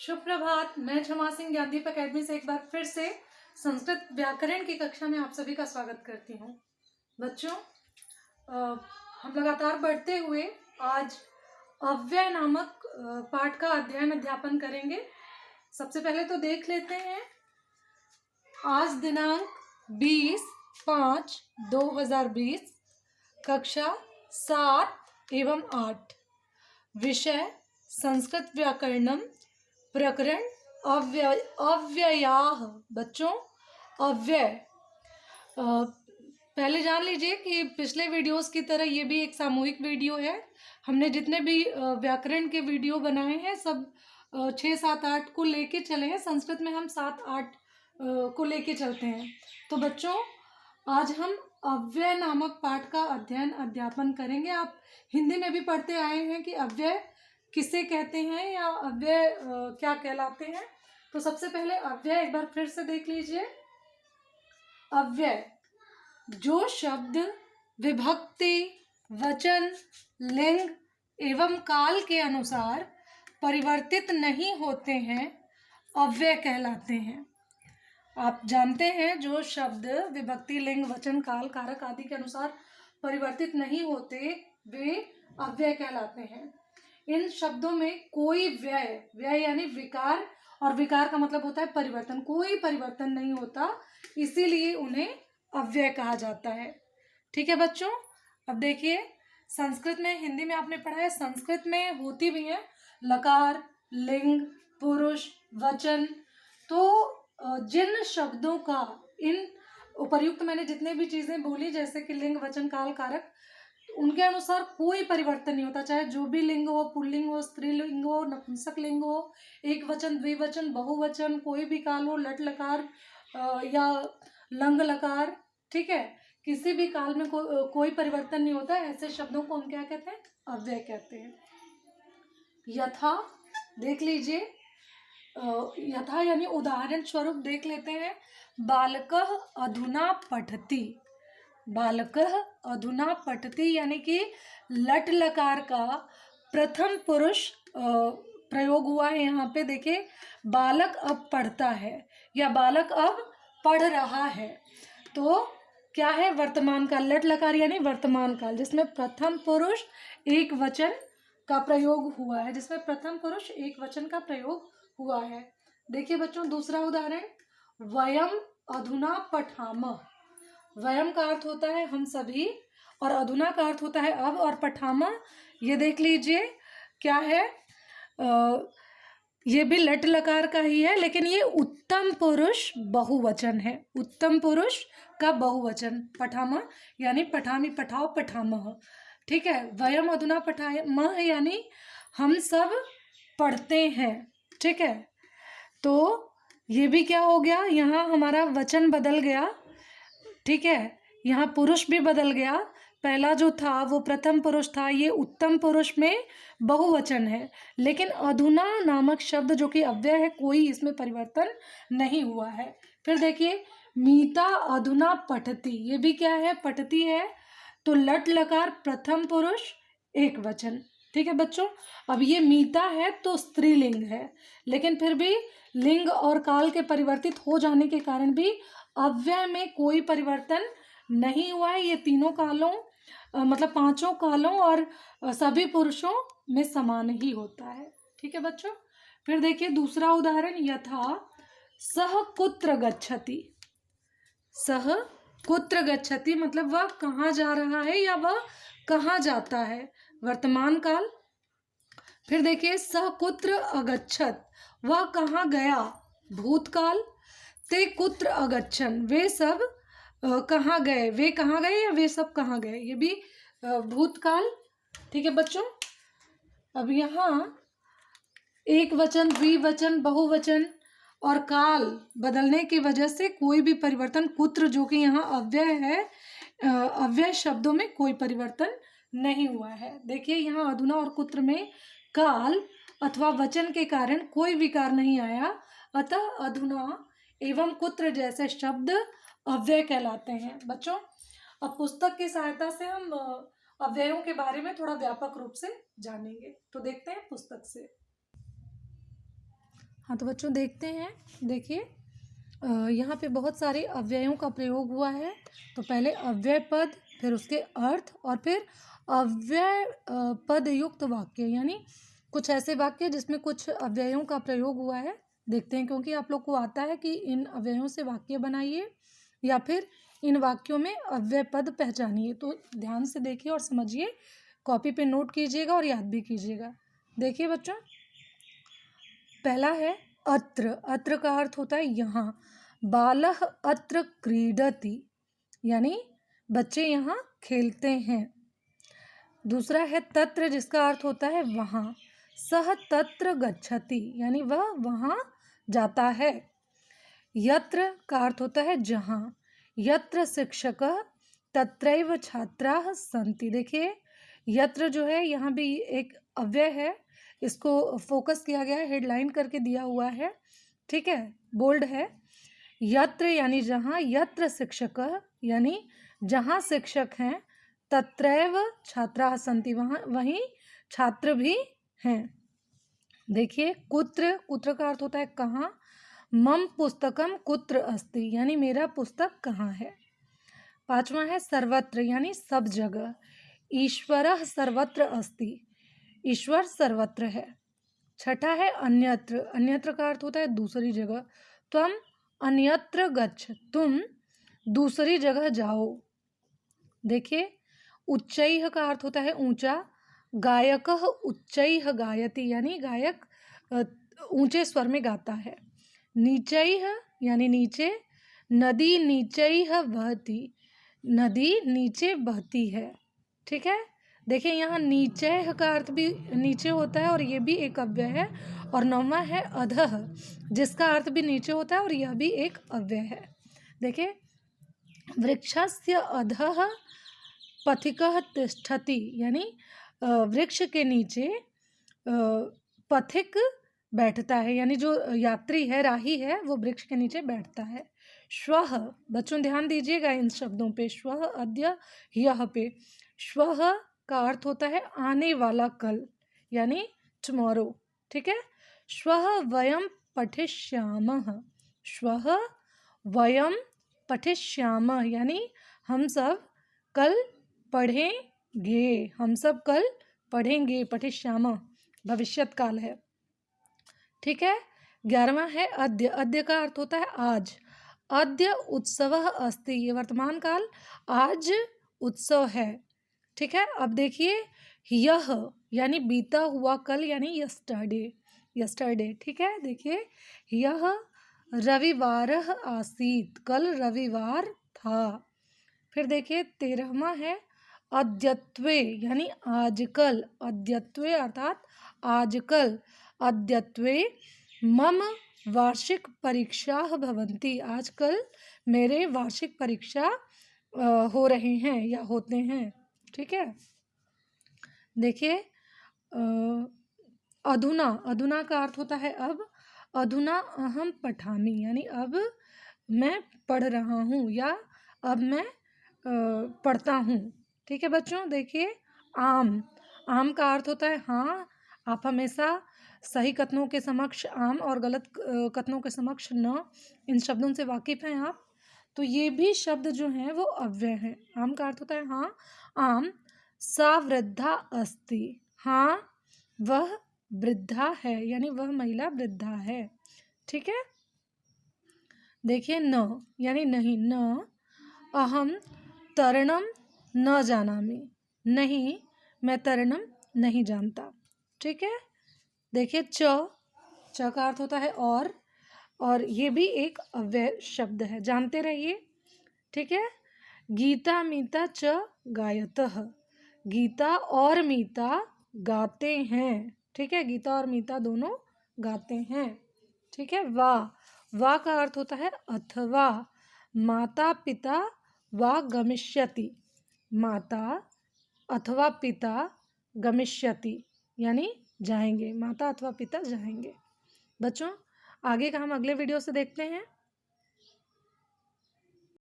शुभ प्रभात। मैं क्षमा सिंह ज्ञानदीप अकेडमी से एक बार फिर से संस्कृत व्याकरण की कक्षा में आप सभी का स्वागत करती हूँ। बच्चों, हम लगातार बढ़ते हुए आज अव्यय नामक पाठ का अध्यापन करेंगे। सबसे पहले तो देख लेते हैं आज दिनांक 20/5/2020, कक्षा 7 एवं 8, विषय संस्कृत व्याकरणम, प्रकरण अव्ययाः। बच्चों, अव्यय पहले जान लीजिए कि पिछले वीडियोस की तरह ये भी एक सामूहिक वीडियो है। हमने जितने भी व्याकरण के वीडियो बनाए हैं सब 6, 7, 8 को लेके चले हैं। संस्कृत में हम 7, 8 को लेके चलते हैं। तो बच्चों, आज हम अव्यय नामक पाठ का अध्यापन करेंगे। आप हिंदी में भी पढ़ते आए हैं कि अव्यय किसे कहते हैं या अव्यय क्या कहलाते हैं। तो सबसे पहले अव्यय एक बार फिर से देख लीजिए। अव्यय जो शब्द विभक्ति, वचन, लिंग एवं काल के अनुसार परिवर्तित नहीं होते हैं, अव्यय कहलाते हैं। आप जानते हैं जो शब्द विभक्ति, लिंग, वचन, काल, कारक आदि के अनुसार परिवर्तित नहीं होते वे अव्यय कहलाते हैं। इन शब्दों में कोई व्यय यानी विकार, और विकार का मतलब होता है परिवर्तन, कोई परिवर्तन नहीं होता, इसीलिए उन्हें अव्यय कहा जाता है। ठीक है बच्चों। अब देखिए, संस्कृत में, हिंदी में आपने पढ़ा है, संस्कृत में होती भी है लकार, लिंग, पुरुष, वचन। तो जिन शब्दों का इन उपर्युक्त मैंने जितने भी चीजें बोली, जैसे कि लिंग, वचन, काल, कारक, उनके अनुसार कोई परिवर्तन नहीं होता, चाहे जो भी लिंग हो, पुल्लिंग हो, स्त्रीलिंग हो, नपुंसक लिंग हो, एक वचन, द्विवचन, बहुवचन, कोई भी काल हो, लट लकार या लंग लकार। ठीक है, किसी भी काल में कोई परिवर्तन नहीं होता। ऐसे शब्दों को हम क्या कहते हैं? अव्यय कहते हैं। यथा देख लीजिए, यथा यानी उदाहरण स्वरूप देख लेते हैं। बालकः अधुना पठति। बालकः अधुना पठति यानी कि लट लकार का प्रथम पुरुष प्रयोग हुआ है। यहाँ पे देखिए, बालक अब पढ़ता है या बालक अब पढ़ रहा है। तो क्या है? वर्तमान काल। लट लकार यानी वर्तमान काल, जिसमें प्रथम पुरुष एक वचन का प्रयोग हुआ है, जिसमें प्रथम पुरुष एक वचन का प्रयोग हुआ है। देखिए बच्चों, दूसरा उदाहरण, वयम अधुना पठामः। वयम का अर्थ होता है हम सभी, और अधुना का अर्थ होता है अब, और पठामः ये देख लीजिए क्या है, ये भी लट लकार का ही है, लेकिन ये उत्तम पुरुष बहुवचन है। उत्तम पुरुष का बहुवचन। पठामः यानी पठामी, पठाओ, पठामः। ठीक है, वयम अधुना पठामः यानी हम सब पढ़ते हैं। ठीक है, तो ये भी क्या हो गया, यहाँ हमारा वचन बदल गया। ठीक है, यहाँ पुरुष भी बदल गया। पहला जो था वो प्रथम पुरुष था, ये उत्तम पुरुष में बहुवचन है। लेकिन अधुना नामक शब्द जो कि अव्यय है, कोई इसमें परिवर्तन नहीं हुआ है। फिर देखिए, मीता अधुना पठति, ये भी क्या है? पठति है। तो लट लकार प्रथम पुरुष एक वचन। ठीक है बच्चों, अब ये मीता है तो स्त्रीलिंग है, लेकिन फिर भी लिंग और काल के परिवर्तित हो जाने के कारण भी अव्यय में कोई परिवर्तन नहीं हुआ है। ये तीनों कालों मतलब पांचों कालों और सभी पुरुषों में समान ही होता है। ठीक है बच्चों। फिर देखिए दूसरा उदाहरण, यथा सह कुत्र गच्छति। सह कुत्र गच्छति मतलब वह कहाँ जा रहा है या वह कहाँ जाता है, वर्तमान काल। फिर देखिए, सह कुत्र अगच्छत, वह कहाँ गया, भूतकाल। ते कुत्र अगच्छन, वे सब कहाँ गए, वे कहाँ गए या वे सब कहाँ गए, ये भी भूतकाल। ठीक है बच्चों। अब यहाँ एक वचन, द्विवचन, बहुवचन और काल बदलने की वजह से कोई भी परिवर्तन, कुत्र जो कि यहाँ अव्यय है, अव्यय शब्दों में कोई परिवर्तन नहीं हुआ है। देखिए, यहाँ अधुना और कुत्र में काल अथवा वचन के कारण कोई विकार नहीं आया, अतः अधुना एवं कुत्र जैसे शब्द अव्यय कहलाते हैं। बच्चों, अब पुस्तक की सहायता से हम अव्ययों के बारे में थोड़ा व्यापक रूप से जानेंगे। तो देखते हैं पुस्तक से। हाँ तो बच्चों देखते हैं, देखिए यहाँ पे बहुत सारे अव्ययों का प्रयोग हुआ है। तो पहले अव्यय पद, फिर उसके अर्थ, और फिर अव्यय पद युक्त वाक्य, यानी कुछ ऐसे वाक्य जिसमें कुछ अव्ययों का प्रयोग हुआ है। देखते हैं, क्योंकि आप लोग को आता है कि इन अव्ययों से वाक्य बनाइए या फिर इन वाक्यों में अव्यय पद पहचानिए। तो ध्यान से देखिए और समझिए, कॉपी पे नोट कीजिएगा और याद भी कीजिएगा। देखिए बच्चों, पहला है अत्र। अत्र का अर्थ होता है यहाँ। बालः अत्र क्रीडति, यानी बच्चे यहाँ खेलते हैं। दूसरा है तत्र, जिसका अर्थ होता है वहाँ। सह तत्र गच्छति, यानी वह वहाँ जाता है। यत्र का अर्थ होता है जहाँ। यत्र शिक्षकः तत्रैव छात्राः सन्ति। देखिए यत्र जो है यहाँ भी एक अव्यय है, इसको फोकस किया गया है, हेडलाइन करके दिया हुआ है, ठीक है, बोल्ड है। यत्र यानी जहाँ, यत्र शिक्षकः यानी जहाँ शिक्षक हैं, तत्रैव छात्राः सन्ति, वहाँ वहीं छात्र भी हैं। देखिए कुत्र, कुत्र का अर्थ होता है कहाँ। मम पुस्तकम कुत्र अस्ति, यानी मेरा पुस्तक कहाँ है। पांचवा है सर्वत्र, यानी सब जगह। ईश्वरः सर्वत्र अस्ति, ईश्वर सर्वत्र है। छठा है अन्यत्र। अन्यत्र का अर्थ होता है दूसरी जगह। त्वम अन्यत्र गच्छ, तुम दूसरी जगह जाओ। देखिए उच्चैः का अर्थ होता है ऊंचा। गायकः उच्चैः गायति, यानी गायक ऊंचे स्वर में गाता है। नीचैः यानी नीचे। नदी नीचैः बहती, नदी नीचे बहती है, ठीक है। देखिए यहाँ नीचे का अर्थ भी नीचे होता है और ये भी एक अव्यय है। और नौवां है अधः, जिसका अर्थ भी नीचे होता है और यह भी एक अव्यय है। देखिए वृक्षस्य अधः पथिकः तिष्ठति, यानी वृक्ष के नीचे पथिक बैठता है, यानी जो यात्री है, राही है, वो वृक्ष के नीचे बैठता है। श्वः, बच्चों ध्यान दीजिएगा इन शब्दों पे। श्वः, अद्य, ह्यः पे। श्वः का अर्थ होता है आने वाला कल, यानी टुमारो, ठीक है। श्वः वयं पठिष्यामः, श्वः वयं पठिष्यामः, यानी हम सब कल पढ़ेंगे, हम सब कल पढ़ेंगे। पठिष्यामः भविष्यत काल है, ठीक है। 11वां है अद्य। अद्य का अर्थ होता है आज। अद्य उत्सवः अस्ति, ये वर्तमान काल, आज उत्सव है, ठीक है। अब देखिए यह यानी बीता हुआ कल, यानी यस्टरडे, यस्टरडे, ठीक है। देखिए यह रविवारः आसीत्, कल रविवार था। फिर देखिए 13वां है अद्यत्वे, यानी आजकल। अद्यत्वे अर्थात आजकल। अद्यत्वे मम वार्षिक परीक्षाः भवन्ति, आजकल मेरे वार्षिक परीक्षा हो रहे हैं या होते हैं, ठीक है। देखिए अधुना, अधुना का अर्थ होता है अब। अधुना अहम पठामि, यानी अब मैं पढ़ रहा हूँ या अब मैं पढ़ता हूँ, ठीक है बच्चों। देखिए आम, आम का अर्थ होता है हाँ। आप हमेशा सही कथनों के समक्ष आम और गलत कथनों के समक्ष न, इन शब्दों से वाकिफ हैं आप। तो ये भी शब्द जो हैं वो अव्यय हैं। आम का अर्थ होता है हाँ। आम। सा वृद्धा अस्ति, हाँ वह वृद्धा है, यानी वह महिला वृद्धा है, ठीक है। देखिए न यानी नहीं। न अहम तरणम न जानामि, नहीं मैं तरणम नहीं जानता, ठीक है। देखिए च, च का अर्थ होता है और ये भी एक अव्यय शब्द है, जानते रहिए, ठीक है। गीता मीता च गायतः, गीता और मीता गाते हैं, ठीक है। गीता और मीता दोनों गाते हैं, ठीक है। वा का अर्थ होता है अथवा। माता पिता वा गमिष्यति, माता अथवा पिता गमिष्यति, यानी जाएंगे, माता अथवा पिता जाएंगे। बच्चों आगे का हम अगले वीडियो से देखते हैं।